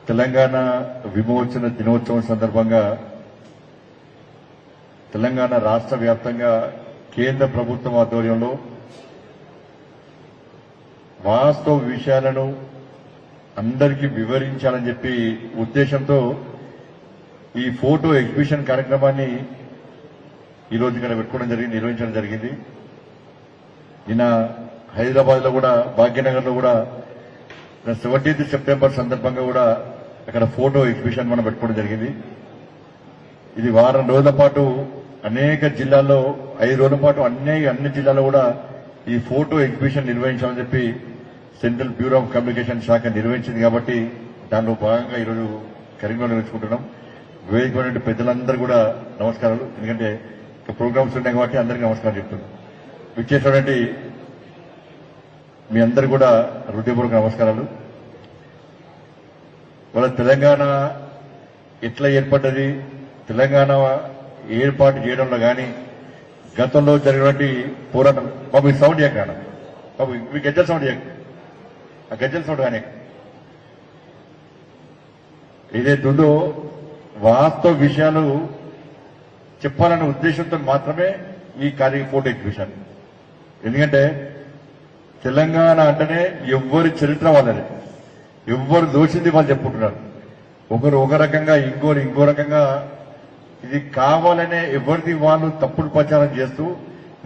తెలంగాణ విమోచన దినోత్సవం సందర్భంగా తెలంగాణ రాష్ట్ర వ్యాప్తంగా కేంద్ర ప్రభుత్వం ఆధ్వర్యంలో వాస్తవ విషయాలను అందరికీ వివరించాలని చెప్పి ఉద్దేశంతో ఈ ఫోటో ఎగ్జిబిషన్ కార్యక్రమాన్ని ఈరోజు ఇక్కడ పెట్టుకోవడం జరిగింది, నిర్వహించడం జరిగింది. నిన్న హైదరాబాద్ లో కూడా భాగ్యనగర్ లో కూడా 17th సెప్టెంబర్ సందర్భంగా కూడా అక్కడ ఫోటో ఎగ్జిబిషన్ మనం పెట్టుకోవడం జరిగింది. ఇది వారం రోజుల పాటు అనేక జిల్లాల్లో 5 రోజుల పాటు అన్ని జిల్లాల్లో కూడా ఈ ఫోటో ఎగ్జిబిషన్ నిర్వహించాలని చెప్పి సెంట్రల్ బ్యూరో ఆఫ్ కమ్యూనికేషన్ శాఖ నిర్వహించింది. కాబట్టి దానిలో భాగంగా ఈరోజు కరీంనగర్ నిర్వహించుకుంటున్నాం. వేదికైన పెద్దలందరూ కూడా నమస్కారాలు. ఎందుకంటే ప్రోగ్రామ్స్ ఉన్నాయి కాబట్టి అందరికీ నమస్కారం చెప్తున్నాం. విచ్చేసినటువంటి మీ అందరు కూడా హృదయపూర్వక నమస్కారాలు. వాళ్ళ తెలంగాణ ఎట్లా ఏర్పడ్డది, తెలంగాణ ఏర్పాటు చేయడంలో కానీ గతంలో జరిగినటువంటి పోరాటం. బాబు ఈ సౌండ్ చేయక బాబు, మీ గజ్జల సౌండ్ చేయక, ఆ గజ్జల సౌండ్ కానీ ఏదైతే ఉందో వాస్తవ విషయాలు చెప్పాలనే ఉద్దేశంతో మాత్రమే ఈ ఫోటో ఎగ్జిబిషన్. ఎందుకంటే తెలంగాణ అంటేనే ఎవ్వరి చరిత్ర వాళ్ళది, ఎవ్వరు దోషింది వాళ్ళు చెప్పుకుంటున్నారు. ఒకరు ఒక రకంగా, ఇంకో రకంగా. ఇది కావాలనే ఎవరిది వాళ్ళు తప్పుడు ప్రచారం చేస్తూ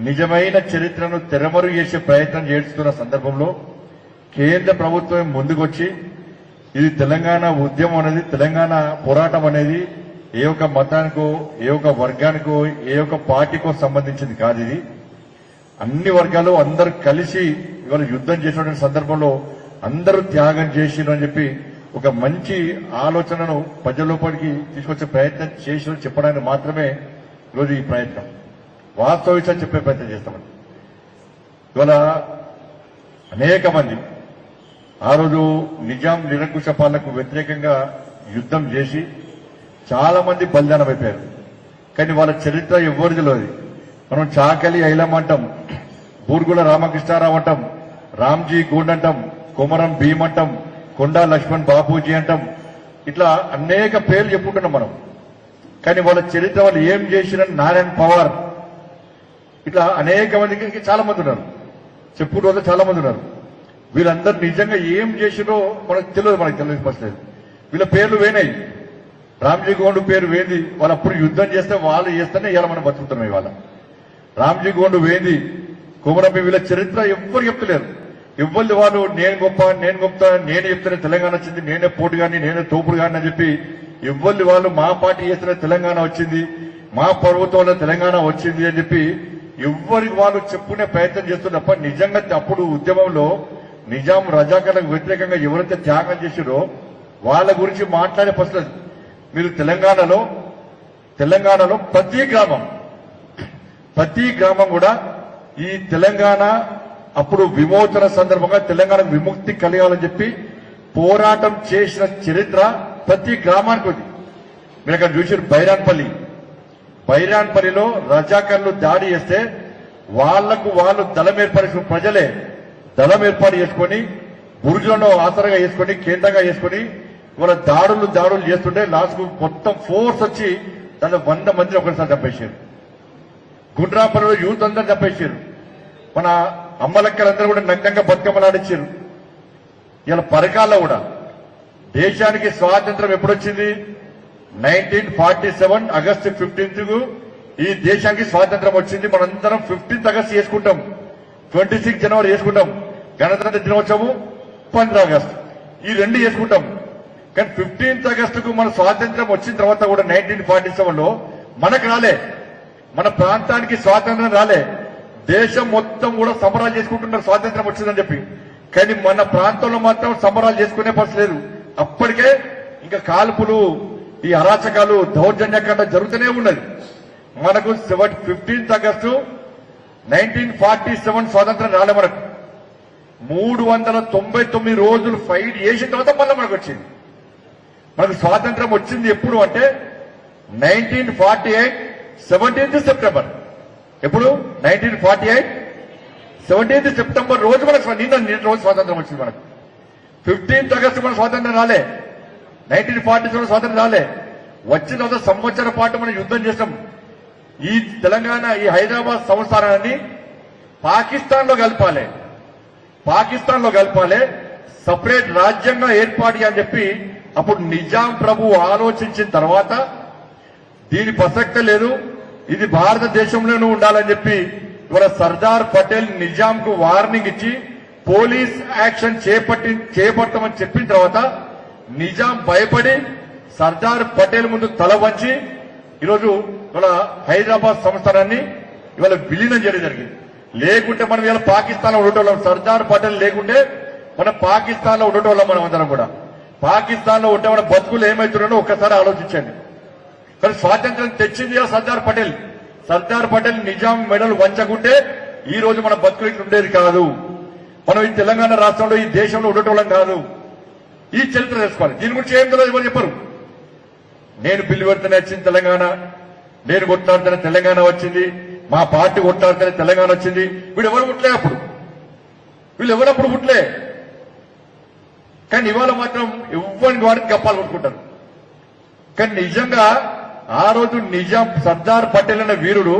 నిజమైన చరిత్రను తెరమరు చేసే ప్రయత్నం చేస్తున్న సందర్భంలో కేంద్ర ప్రభుత్వం ముందుకొచ్చి ఇది తెలంగాణ ఉద్యమం అనేది, తెలంగాణ పోరాటం అనేది ఏ ఒక్క మతానికో, ఏ ఒక్క వర్గానికో, ఏ ఒక్క పార్టీకో సంబంధించింది కాదు. ఇది అన్ని వర్గాలు అందరూ కలిసి ఇవాళ యుద్ధం చేసినటువంటి సందర్భంలో అందరూ త్యాగం చేసిరు అని చెప్పి ఒక మంచి ఆలోచనను ప్రజల్లోపలికి తీసుకొచ్చే ప్రయత్నం చేసిన చెప్పడానికి మాత్రమే ఈరోజు ఈ ప్రయత్నం. వాస్తవ విషయాలు చెప్పే ప్రయత్నం చేస్తామని ఇవాళ అనేక మంది ఆ రోజు నిజాం నిరంకుశ పాలనకు వ్యతిరేకంగా యుద్ధం చేసి చాలా మంది బలిదానం అయిపోయారు. కానీ వాళ్ళ చరిత్ర ఎవరిది లేదు. మనం చాకలి ఐలమ్మ అంటాం, బూర్గుల రామకృష్ణారావు అంటాం, రామ్జీ గోండ్ అంటాం, కొమరం భీమ్ అంటాం, కొండా లక్ష్మణ్ బాపూజీ అంటాం. ఇట్లా అనేక పేర్లు చెప్పుకుంటున్నాం మనం. కానీ వాళ్ళ చరిత్ర వాళ్ళు ఏం చేసిన నారాయణ్ పవార్, ఇట్లా అనేక మందికి చాలా మంది ఉన్నారు, చెప్పుకుంటూ చాలా మంది ఉన్నారు. వీళ్ళందరూ నిజంగా ఏం చేసినో మనకు తెలియదు ఫస్ట్ లేదు. వీళ్ళ పేర్లు వేనాయి. రామ్జీ గోండ్ పేరు వేంది, వాళ్ళు అప్పుడు యుద్ధం చేస్తే వాళ్ళు చేస్తేనే ఇవాళ మనం బతుకుతున్నాం. ఇవాళ రామ్జీ గోండ్ వేంది, కొమరం భీమ్, వీళ్ళ చరిత్ర ఎవ్వరు చెప్తలేరు. ఎవ్వరి వాళ్ళు నేను గొప్ప, నేను చెప్తేనే తెలంగాణ వచ్చింది, నేనే పోటు గాని, నేనే తోపుడు గాని అని చెప్పి ఎవ్వరి వాళ్ళు మా పార్టీ చేస్తేనే తెలంగాణ వచ్చింది, మా ప్రభుత్వంలో తెలంగాణ వచ్చింది అని చెప్పి ఎవ్వరికి వాళ్ళు చెప్పుకునే ప్రయత్నం చేస్తున్నారు తప్ప నిజంగా అప్పుడు ఉద్యమంలో నిజాం రజాకర్లకు వ్యతిరేకంగా ఎవరైతే త్యాగం చేశారో వాళ్ళ గురించి మాట్లాడే ప్రశ్న. మీరు తెలంగాణలో ప్రతి గ్రామం కూడా ఈ తెలంగాణ అప్పుడు విమోచన సందర్భంగా తెలంగాణ విముక్తి కలగాలని చెప్పి పోరాటం చేసిన చరిత్ర ప్రతి గ్రామానికి ఉంది. మీరు అక్కడ చూసారు బైరాన్పల్లిలో రజాకర్లు దాడి చేస్తే వాళ్లకు వాళ్ళు దళం ఏర్పరిచిన ప్రజలే దళం ఏర్పాటు చేసుకుని బురుజులను ఆసరగా చేసుకుని కేంద్రంగా చేసుకుని వాళ్ళ దాడులు చేస్తుంటే లాస్ట్కు మొత్తం ఫోర్స్ వచ్చి దాంట్లో 100 మందిని ఒకరిసారి చంపేశారు. గుండ్రాపల్లిలో యూత్ అందరూ చంపేశారు. మన అమ్మలక్కలందరూ కూడా నగ్నంగా బతుకమ్మలాడిచ్చారు. ఇలా పరకాల్లో కూడా దేశానికి స్వాతంత్రం ఎప్పుడొచ్చింది? 1947 ఆగస్టు 15కు ఈ దేశానికి స్వాతంత్రం వచ్చింది. మనందరం 15th ఆగస్టు చేసుకుంటాం, 26 జనవరి చేసుకుంటాం. గణతంత్ర దినోత్సవం 15 ఆగస్టు, ఈ 2 చేసుకుంటాం. కానీ 15th ఆగస్టుకు మన స్వాతంత్రం వచ్చిన తర్వాత కూడా 1947లో మనకు రాలే, మన ప్రాంతానికి స్వాతంత్రం రాలే. దేశం మొత్తం కూడా సంబరాలు చేసుకుంటున్నారు స్వాతంత్రం వచ్చిందని చెప్పి. కానీ మన ప్రాంతంలో మాత్రం సంబరాలు చేసుకునే పరిస్థితి లేదు. అప్పటికే ఇంకా కాల్పులు, ఈ అరాచకాలు, దౌర్జన్యకాండ జరుగుతూనే ఉన్నది. మనకు 15th ఆగస్టు 1947 స్వాతంత్రం రాలే. మనకు 399 రోజులు ఫైట్ చేసిన తర్వాత మళ్ళీ మనకు వచ్చింది. మనకు స్వాతంత్రం వచ్చింది ఎప్పుడు అంటే 1948 17th సెప్టెంబర్. ఎప్పుడు? 1948 17th సెప్టెంబర్ రోజు మనకు నిన్న రోజు స్వాతంత్రం వచ్చింది. మనకు 15th ఆగస్టు మన స్వాతంత్రం రాలే. 1947 స్వాతంత్రం రాలే. వచ్చిన తర్వాత సంవత్సర పాటు మనం యుద్ధం చేసాం. ఈ తెలంగాణ ఈ హైదరాబాద్ సంస్థానాన్ని పాకిస్తాన్ లో కలపాలి, సపరేట్ రాజ్యంగా ఏర్పాటు అని చెప్పి అప్పుడు నిజాం ప్రభు ఆలోచించిన తర్వాత దీని ప్రసక్తి లేదు, ఇది భారతదేశంలోనూ ఉండాలని చెప్పి ఇవాళ సర్దార్ పటేల్ నిజాంకు వార్నింగ్ ఇచ్చి పోలీస్ యాక్షన్ చేపట్టమని చెప్పిన తర్వాత నిజాం భయపడి సర్దార్ పటేల్ ముందు తల వంచి ఈరోజు ఇవాళ హైదరాబాద్ సంస్థానాన్ని ఇవాళ విలీనం చేయడం జరిగింది. లేకుంటే మనం ఇవాళ పాకిస్తాన్ లో ఉండేటోళ్ళం. సర్దార్ పటేల్ లేకుంటే మనం పాకిస్తాన్ లో ఉండేటోళ్ళం. మనం అందరం కూడా పాకిస్తాన్ లో ఉంటే మన బతుకులు ఏమవుతున్నాయో ఒక్కసారి ఆలోచించండి. కానీ స్వాతంత్రం తెచ్చింది సర్దార్ పటేల్. సర్దార్ పటేల్ నిజాం మెడలు వంచకుంటే ఈ రోజు మన బతుకులు ఇట్లా ఉండేది కాదు. మనం ఈ తెలంగాణ రాష్ట్రంలో ఈ దేశంలో ఉండేటోళ్ళం కాదు. ఈ చరిత్ర తెలుసుకోవాలి. దీని గురించి ఏం తెలియదు, ఎవరు చెప్పరు. నేను బిల్లు పెడితేనే వచ్చింది తెలంగాణ, నేను కొట్లాడితేనే తెలంగాణ వచ్చింది, మా పార్టీ కొట్లాడితేనే తెలంగాణ వచ్చింది. వీళ్ళెవరు పుట్టలే అప్పుడు, వీళ్ళెవరప్పుడు పుట్టలే. కానీ ఇవాళ మాత్రం ఎవ్వరికి వాడికి గప్పాలు కొట్టుకుంటారు. కానీ నిజంగా ఆ రోజు నిజాం సర్దార్ పటేల్ అనే వీరుడు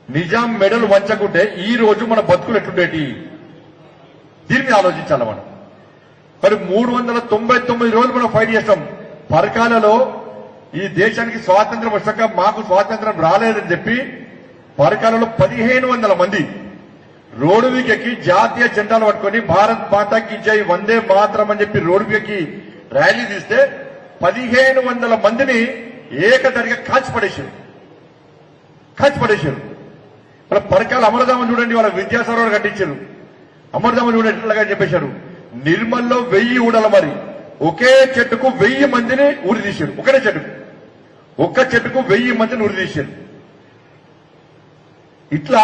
నిజాం మెడలు వంచకుంటే ఈ రోజు మన బతుకులు ఎట్లుండేటి, దీన్ని ఆలోచించాలి మనం. మరి 399 రోజులు మనం ఫైట్ చేస్తాం. పరకాలలో ఈ దేశానికి స్వాతంత్రం వచ్చాక మాకు స్వాతంత్రం రాలేదని చెప్పి పరకాలలో 1500 మంది రోడ్డు వీకెక్కి జాతీయ జెండాలు పట్టుకొని భారత్ మాతాకి జై వందే మాతరం అని చెప్పి రోడ్డు వీకెక్కి ర్యాలీ తీస్తే 1500 మందిని ఏకదరిగా కాల్చిపడేశారు. వాళ్ళ పరకాల అమరధామం చూడండి, వాళ్ళ విద్యాసరోవర్ కట్టించారు. అమరధామం చూడండి ఎట్లాగా చెప్పేశారు. నిర్మల్లో 1000 ఊడల మరి ఒకే చెట్టుకు 1000 మందిని ఉరి తీశారు. ఒక్క చెట్టుకు 1000 మందిని ఉరి తీశారు. ఇట్లా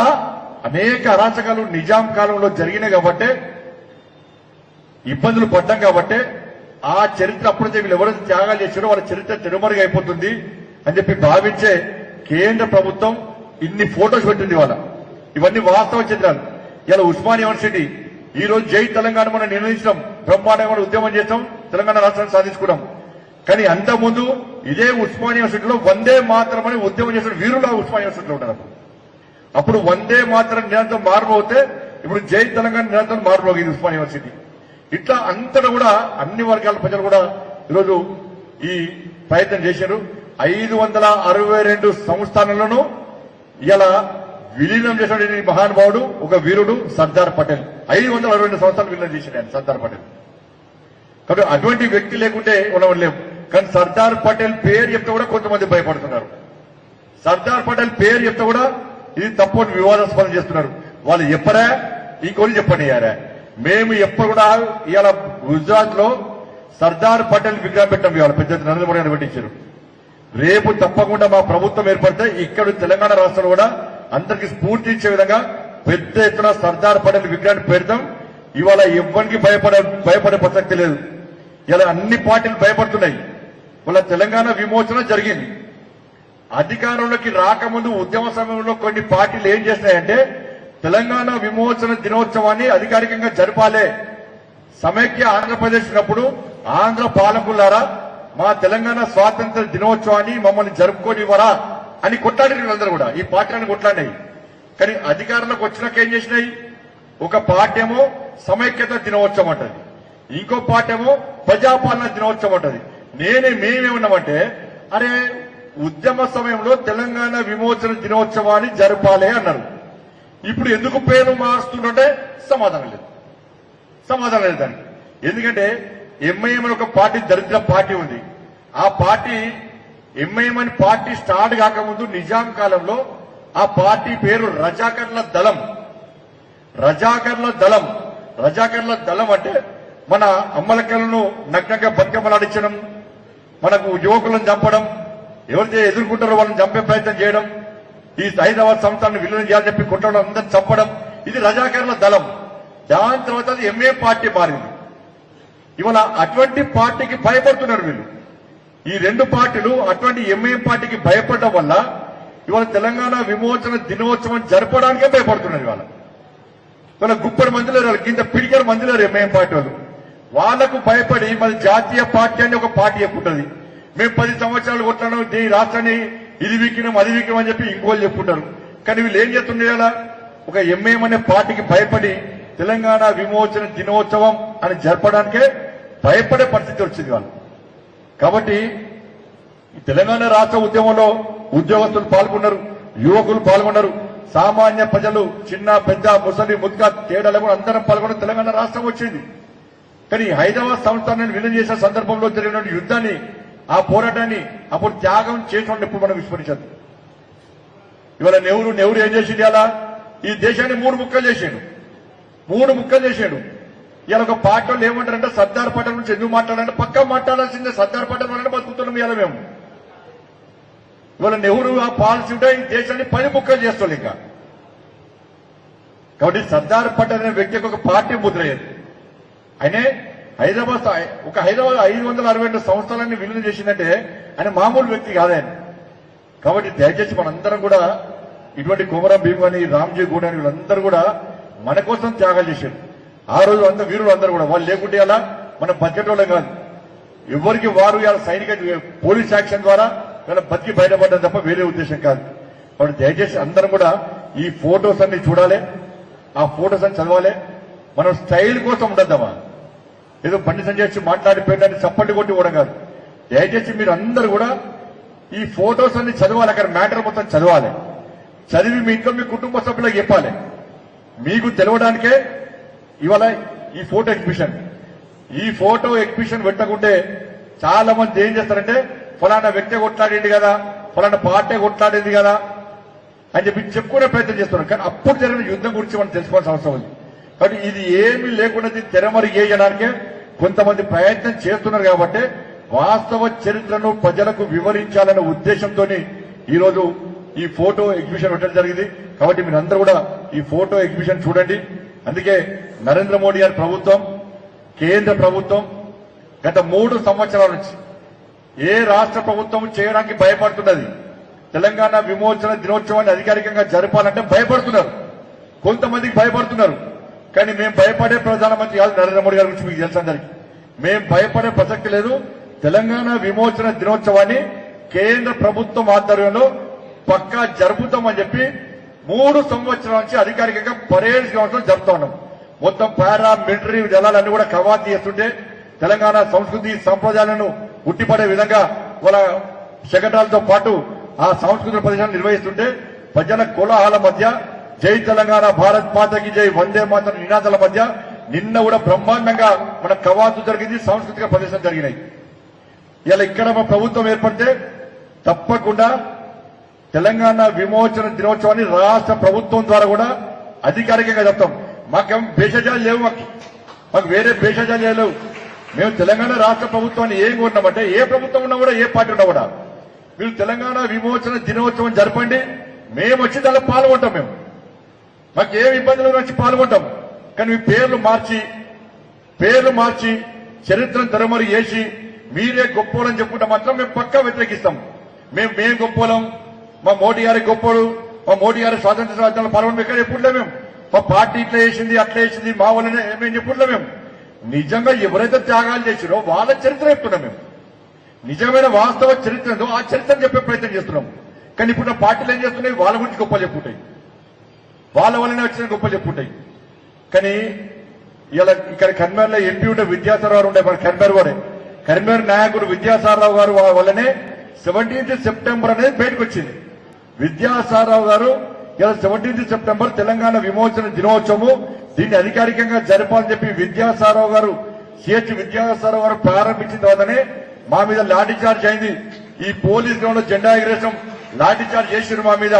అనేక అరాచకాలు నిజాం కాలంలో జరిగినాయి కాబట్టే ఇబ్బందులు పడ్డాం కాబట్టే ఆ చరిత్ర అప్పుడైతే వీళ్ళు ఎవరైతే త్యాగాలు చేశారో వాళ్ళ చరిత్ర తెరుమరుగైపోతుంది అని చెప్పి భావించే కేంద్ర ప్రభుత్వం ఇన్ని ఫోటోస్ పెట్టింది. ఇవన్నీ వాస్తవ చిత్రాలు. ఇలా ఉస్మానియా యూనివర్సిటీ ఈ రోజు జై తెలంగాణ మనం నిర్ణయించడం, బ్రహ్మాండమైన ఉద్యమం చేస్తాం, తెలంగాణ రాష్ట్రాన్ని సాధించుకున్నాం. కానీ అంతకుముందు ఇదే ఉస్మానియా యూనివర్సిటీలో వందే మాత్రం అని ఉద్యమం చేసిన వీరులు ఉస్మానియా యూనివర్సిటీలో ఉన్నారు. అప్పుడు వందే మాత్రం నిరంతరం మారుమవుతే ఇప్పుడు జై తెలంగాణ నిరంతరం మారుమోగింది ఉస్మానియా యూనివర్సిటీ. ఇట్లా అంతటా కూడా అన్ని వర్గాల ప్రజలు కూడా ఈరోజు ఈ ప్రయత్నం చేశారు. 562 సంస్థానాలను ఇలా విలీనం చేసిన మహానుభావుడు ఒక వీరుడు సర్దార్ పటేల్. 562 సంవత్సరాలు విలీనం చేశాడు ఆయన సర్దార్ పటేల్. కాబట్టి అటువంటి వ్యక్తి లేకుంటే ఉండలేము. కానీ సర్దార్ పటేల్ పేరు చెప్తే కూడా కొంతమంది భయపడుతున్నారు. సర్దార్ పటేల్ పేరు చెప్తే కూడా ఇది తప్పని వివాదాస్పదం చేస్తున్నారు. వాళ్ళు చెప్పరా, ఇంకోటి చెప్పనియారా. మేము ఎప్పుడు కూడా ఇవాళ గుజరాత్ లో సర్దార్ పటేల్ విగ్రహం పెట్టాం. ఇవాళ పెద్ద నరేంద్ర మోడీ గారు పెట్టించారు. రేపు తప్పకుండా మా ప్రభుత్వం ఏర్పడితే ఇక్కడ తెలంగాణ రాష్ట్రంలో కూడా అందరికి స్ఫూర్తి ఇచ్చే విధంగా పెద్ద ఎత్తున సర్దార్ పటేల్ విగ్రహాన్ని పెడతాం. ఇవాళ ఎవ్వరికి భయపడే ప్రసక్తి లేదు. ఇలా అన్ని పార్టీలు భయపడుతున్నాయి. వాళ్ళ తెలంగాణ విమోచన జరిగింది. అధికారంలోకి రాకముందు ఉద్యమ సమయంలో కొన్ని పార్టీలు ఏం చేస్తాయంటే తెలంగాణ విమోచన దినోత్సవాన్ని అధికారికంగా జరపాలే, సమైక్య ఆంధ్రప్రదేశ్ ఉన్నప్పుడు ఆంధ్ర పాలకులారా మా తెలంగాణ స్వాతంత్ర దినోత్సవాన్ని మమ్మల్ని జరుపుకోనివ్వరా అని కొట్లాడిన వీళ్ళందరూ కూడా ఈ పార్టీలను కొట్లాడినాయి. కానీ అధికారంలోకి వచ్చినాక ఏం చేసినాయి, ఒక పార్టీ ఏమో సమైక్యత దినోత్సవం అంటది, ఇంకో పార్టీ ఏమో ప్రజాపాలన దినోత్సవం అంటది. మేమేమన్నామంటే అరే ఉద్యమ సమయంలో తెలంగాణ విమోచన దినోత్సవాన్ని జరపాలి అన్నారు. ఇప్పుడు ఎందుకు పేరు మారుస్తుంటే సమాధానం లేదు దానికి. ఎందుకంటే ఎంఐఎం అని ఒక పార్టీ దరిద్ర పార్టీ ఉంది. ఆ పార్టీ ఎంఐఎం అని పార్టీ స్టార్ట్ కాకముందు నిజాం కాలంలో ఆ పార్టీ పేరు రజాకర్ల దళం అంటే మన అమ్మలక్కలను నగ్నంగా బతుకమ్మలాడించడం, మనకు యువకులను చంపడం, ఎవరైతే ఎదుర్కొంటారో వాళ్ళని చంపే ప్రయత్నం చేయడం, ఈ హైదరాబాద్ సంస్థలను విలీనం చేయాలని చెప్పి కొట్టడం, అందరిని చంపడం, ఇది రజాకర్ల దళం. దాని తర్వాత అది ఎంఏ పార్టీ మారింది. ఇవాళ అటువంటి పార్టీకి భయపడుతున్నారు వీళ్ళు. ఈ రెండు పార్టీలు అటువంటి ఎంఏ పార్టీకి భయపడడం వల్ల ఇవాళ తెలంగాణ విమోచన దినోత్సవం జరపడానికే భయపడుతున్నారు. ఇవాళ గుప్పటి మంది లేరు, వాళ్ళకి ఇంత పిడికల మంది లేరు ఎంఐఎం పార్టీ వాళ్ళు. వాళ్లకు భయపడి మరి జాతీయ పార్టీ అని ఒక పార్టీ చెప్పుంటది. మేము 10 సంవత్సరాలు కొట్లాను ఈ రాష్ట్రాన్ని ఇది వీకినాం అది వీకినాం అని చెప్పి ఇంకోళ్ళు చెప్పుకుంటారు. కానీ వీళ్ళు ఏం చేస్తుండే కదా, ఒక ఎంఐఎం అనే పార్టీకి భయపడి తెలంగాణ విమోచన దినోత్సవం అని జరపడానికే భయపడే పరిస్థితి వచ్చింది వాళ్ళు. కాబట్టి తెలంగాణ రాష్ట్ర ఉద్యమంలో ఉద్యోగస్తులు పాల్గొన్నారు, యువకులు పాల్గొన్నారు, సామాన్య ప్రజలు చిన్న పెద్ద ముసలి ముద్గా తేడాలు కూడా అందరం పాల్గొని తెలంగాణ రాష్ట్రం వచ్చింది. కానీ హైదరాబాద్ సంస్థానాన్ని విలీనం చేసిన సందర్భంలో జరిగిన యుద్ధాన్ని, ఆ పోరాటాన్ని అప్పుడు త్యాగం చేసిన ఎప్పుడు మనం విస్మరించదు. ఇవాళ నెహ్రూ ఏం చేసింది? అలా ఈ దేశాన్ని 3 ముక్కలు చేశాడు. ఇలా ఒక పార్టీ వాళ్ళు ఏమంటారంటే సర్దార్ పటేల్ నుంచి ఎందుకు మాట్లాడాలంటే పక్కా మాట్లాడాల్సిందే. సర్దార్ పటేల్ వల్ల బతుకుతున్నాం ఇలా మేము. ఇవాళ నెహ్రూ ఆ పాలసీ ఉంటే ఈ దేశాన్ని 10 ముక్కలు చేస్తాం ఇంకా. కాబట్టి సర్దార్ పటేల్ అనే వ్యక్తికి ఒక పార్టీ ముద్రయ్యేది. ఆయనే హైదరాబాద్ 562 సంస్థలన్నీ విలీనం చేసిందంటే ఆయన మామూలు వ్యక్తి కాదాయన. కాబట్టి దయచేసి మనందరం కూడా ఇటువంటి కొమరం భీమ్ కానీ రామ్జీ గూడ్ అని వీళ్ళందరూ కూడా మన కోసం త్యాగాలు చేశారు. ఆ రోజు వీరులు అందరూ కూడా వాళ్ళు లేకుంటే అలా మనం బతికేటోళ్ళం కాదు. ఎవరికి వారు ఇలా సైనిక పోలీస్ యాక్షన్ ద్వారా ఇలా బతికి బయటపడ్డం తప్ప వేరే ఉద్దేశం కాదు. కాబట్టి దయచేసి అందరం కూడా ఈ ఫోటోస్ అన్ని చూడాలి, ఆ ఫోటోస్ అన్ని చదవాలి. మనం స్టైల్ కోసం ఉండద్దామా, ఏదో బండి సంజయ్ మాట్లాడిపోయడానికి చప్పటి కొట్టి కూడా కాదు. దయచేసి మీరు అందరూ కూడా ఈ ఫోటోస్ అన్ని చదవాలి, అక్కడ మ్యాటర్ మొత్తం చదవాలి. చదివి మీ ఇంట్లో మీ కుటుంబ సభ్యులకు చెప్పాలి. మీకు తెలవడానికే ఇవాళ ఈ ఫోటో ఎగ్జిబిషన్ పెట్టకుంటే చాలా మంది ఏం చేస్తారంటే ఫలానా వ్యక్తి కొట్లాడింది కదా, ఫలానా పార్టీ కొట్లాడింది కదా అని చెప్పి చెప్పుకునే ప్రయత్నం చేస్తున్నారు. కానీ అప్పుడు జరిగిన యుద్ధం గురించి మనం తెలుసుకోవాల్సిన అవసరం ఉంది. కాబట్టి ఇది ఏమీ లేకుండా తెరమరి చేయడానికే కొంతమంది ప్రయత్నం చేస్తున్నారు. కాబట్టి వాస్తవ చరిత్రను ప్రజలకు వివరించాలనే ఉద్దేశంతో ఈరోజు ఈ ఫోటో ఎగ్జిబిషన్ పెట్టడం జరిగింది. కాబట్టి మీరందరూ కూడా ఈ ఫోటో ఎగ్జిబిషన్ చూడండి. అందుకే నరేంద్ర మోడీ గారి ప్రభుత్వం, కేంద్ర ప్రభుత్వం గత 3 సంవత్సరాల నుంచి ఏ రాష్ట్ర ప్రభుత్వం చేయడానికి భయపడుతున్నది. తెలంగాణ విమోచన దినోత్సవాన్ని అధికారికంగా జరపాలంటే భయపడుతున్నారు, కొంతమందికి భయపడుతున్నారు. కానీ మేము భయపడే ప్రధానమంత్రి కాదు నరేంద్ర మోడీ గారి గురించి మీకు తెలుసు అందరికీ. మేము భయపడే ప్రసక్తి లేదు. తెలంగాణ విమోచన దినోత్సవాన్ని కేంద్ర ప్రభుత్వం ఆధ్వర్యంలో పక్కా జరుపుతామని చెప్పి 3 సంవత్సరాల నుంచి అధికారికంగా పరేడ్ గ్రౌండ్స్ లో జరుపుతా ఉన్నాం. మొత్తం పారా మిలిటరీ దళాలన్నీ కూడా కవాతు చేస్తుంటే తెలంగాణ సంస్కృతి సంప్రదాయాలను ఉట్టిపడే విధంగా వాళ్ళ శకటాలతో పాటు ఆ సాంస్కృతిక ప్రదర్శనలు నిర్వహిస్తుంటే ప్రజల కోలాహల మధ్య జై తెలంగాణ, భారత్ మాతకి జై, వందే మాతరం నినాదాల మధ్య నిన్న కూడా బ్రహ్మాండంగా మన కవాతు జరిగింది, సాంస్కృతిక ప్రదర్శన జరిగినాయి. ఇలా ఇక్కడ మా ప్రభుత్వం ఏర్పడితే తప్పకుండా తెలంగాణ విమోచన దినోత్సవాన్ని రాష్ట్ర ప్రభుత్వం ద్వారా కూడా అధికారికంగా చెప్తాం. మాకేం భేషజాలు లేవు, మాకు వేరే భేషజాలు లేవు. మేము తెలంగాణ రాష్ట్ర ప్రభుత్వాన్ని ఏం కోరినామంటే ఏ ప్రభుత్వం ఉన్నా కూడా, ఏ పార్టీ ఉన్నా కూడా మీరు తెలంగాణ విమోచన దినోత్సవం జరపండి, మేము వచ్చి దానిలో పాల్గొంటాం. మాకు ఏం ఇబ్బందులు వచ్చి పాల్గొంటాం. కానీ మీ పేర్లు మార్చి చరిత్రను తెరమరి చేసి మీరే గొప్పోలని చెప్పుకుంటే మాత్రం మేము పక్కా వ్యతిరేకిస్తాం. మేము గొప్పోలం, మా మోడీ గారి గొప్పోడు, మా మోడీ గారి స్వాతంత్ర రాజ్యాంగంలో పాల్గొనడం ఎక్కడ ఎప్పుడులే మేము. మా పార్టీ ఇట్లా చేసింది అట్లా చేసింది మా వల్లనే మేము చెప్పుడులే. మేము నిజంగా ఎవరైతే త్యాగాలు చేసిరో వాళ్ళ చరిత్ర చెప్తున్నాం. మేము నిజమైన వాస్తవ చరిత్ర ఏదో ఆ చరిత్రను చెప్పే ప్రయత్నం చేస్తున్నాం. కానీ ఇప్పుడు పార్టీలు ఏం చేస్తున్నాయి, వాళ్ళ గురించి గొప్పలు చెప్పుకుంటాయి, వాళ్ళ వల్లనే వచ్చిన గొప్పలు చెప్పుకుంటాయి. కానీ ఇలా ఇక్కడ కన్మేర్లో ఎంపీ ఉండే విద్యాసాగర్ గారు ఉండే, మన కన్మేర్ నాయకుడు విద్యాసాగర్ గారు వల్లనే 17th సెప్టెంబర్ అనేది బయటకు వచ్చింది. విద్యాసాగర్ గారు ఇలా 17th సెప్టెంబర్ తెలంగాణ విమోచన దినోత్సవం దీన్ని అధికారికంగా జరపాలని చెప్పి విద్యాసాగర్ గారు ప్రారంభించిన తర్వాతనే మా మీద లాఠీ చార్జ్ అయింది. ఈ పోలీస్ గ్రౌండ్ లో జెండా ఎగరేసాం, లాఠీ చార్జ్ చేసిర్రు మా మీద.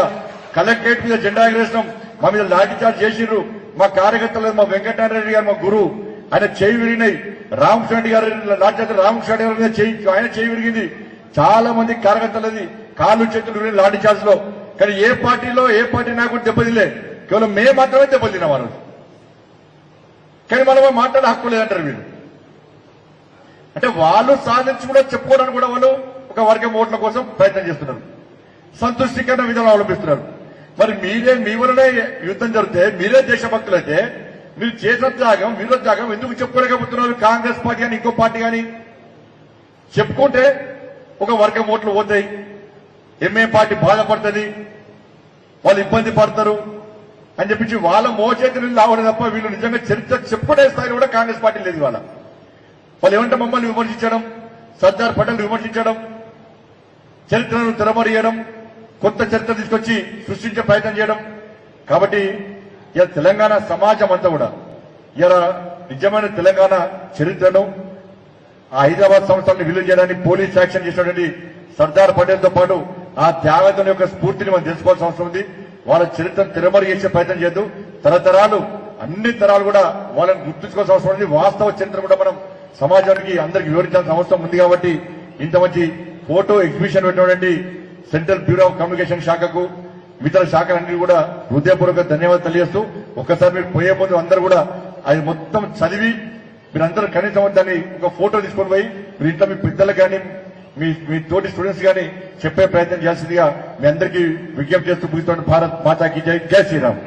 కలెక్టరేట్ మీద జెండా ఎగరేసాం, మా మీద లాఠీ చార్జ్ చేసిర్రు. మా కార్యకర్తలు, మా వెంకటనారాయణ గారు మా గురువు, ఆయన చేయి విరిగినాయి. రామకృష్ణ గారు లాఠీ రామకృష్ణ గారి మీద ఆయన చేయి విరిగింది. చాలా మంది కార్యకర్తలది కాళ్ళు చేతులు విరిగిన లాఠీ చార్జ్ లో. కానీ ఏ పార్టీ నాయకుడు దెబ్బతిలే, కేవలం మేము మాత్రమే దెబ్బతిన్నాం ఆ రోజు. కానీ మనం మాట్లాడే హక్కు లేదంటారు వీళ్ళు. అంటే వాళ్ళు సాధించి కూడా చెప్పుకోవడానికి కూడా వాళ్ళు ఒక వర్గం ఓట్ల కోసం ప్రయత్నం చేస్తున్నారు, సంతుష్టికరణ విధానం అవలంబిస్తున్నారు. మరి మీరే మీ వల్లనే యుద్ధం జరిగితే, మీరే దేశభక్తులైతే మీరు చేసిన త్యాగం మీరు త్యాగం ఎందుకు చెప్పుకోలేకపోతున్నారు? కాంగ్రెస్ పార్టీ కానీ ఇంకో పార్టీ కానీ చెప్పుకుంటే ఒక వర్గం ఓట్లు పోతాయి, ఎంఏ పార్టీ బాధపడుతుంది, వాళ్ళు ఇబ్బంది పడతారు అని చెప్పించి వాళ్ళ మోచేతులు లావడం తప్ప వీళ్ళు నిజంగా చరిత్ర చెప్పుకునే స్థాయిలో కూడా కాంగ్రెస్ పార్టీ లేదు. వాళ్ళు ఏమంటే మమ్మల్ని విమర్శించడం, సర్దార్ పటేల్ విమర్శించడం, చరిత్రను తెరమరియడం, కొత్త చరిత్ర తీసుకొచ్చి సృష్టించే ప్రయత్నం చేయడం. కాబట్టి ఇలా తెలంగాణ సమాజం అంతా కూడా ఇలా నిజమైన తెలంగాణ చరిత్రను ఆ హైదరాబాద్ సంస్థలను విలువ చేయడానికి పోలీస్ యాక్షన్ చేసినటువంటి సర్దార్ పటేల్ తో పాటు ఆ త్యాగం యొక్క స్ఫూర్తిని మనం తెలుసుకోవాల్సిన అవసరం ఉంది. వాళ్ళ చరిత్రను తెరమరి చేసే ప్రయత్నం చేయొద్దు. తరతరాలు అన్ని తరాలు కూడా వాళ్ళని గుర్తుంచుకోవాల్సిన అవసరం ఉంది. వాస్తవ చరిత్ర కూడా మనం సమాజానికి అందరికీ వివరించాల్సిన అవసరం ఉంది. కాబట్టి ఇంత మంచి ఫోటో ఎగ్జిబిషన్ పెట్టినటువంటి సెంట్రల్ బ్యూరో ఆఫ్ కమ్యూనికేషన్ శాఖకు మిగతా శాఖలన్నింటినీ కూడా హృదయపూర్వక ధన్యవాదాలు తెలియజేస్తూ ఒక్కసారి మీరు పోయే ముందు అందరూ కూడా అది మొత్తం చదివి మీరందరూ కనీసం దాన్ని ఒక ఫోటో తీసుకొని పోయి మీరు ఇంట్లో మీ పెద్దలకు కానీ మీ తోటి స్టూడెంట్స్ కానీ చెప్పే ప్రయత్నం చేయాల్సిందిగా మీ అందరికీ విజ్ఞప్తి చేస్తూ ముగిస్తోంది. భారత్ మాతాకి జై, జై శ్రీరామ్.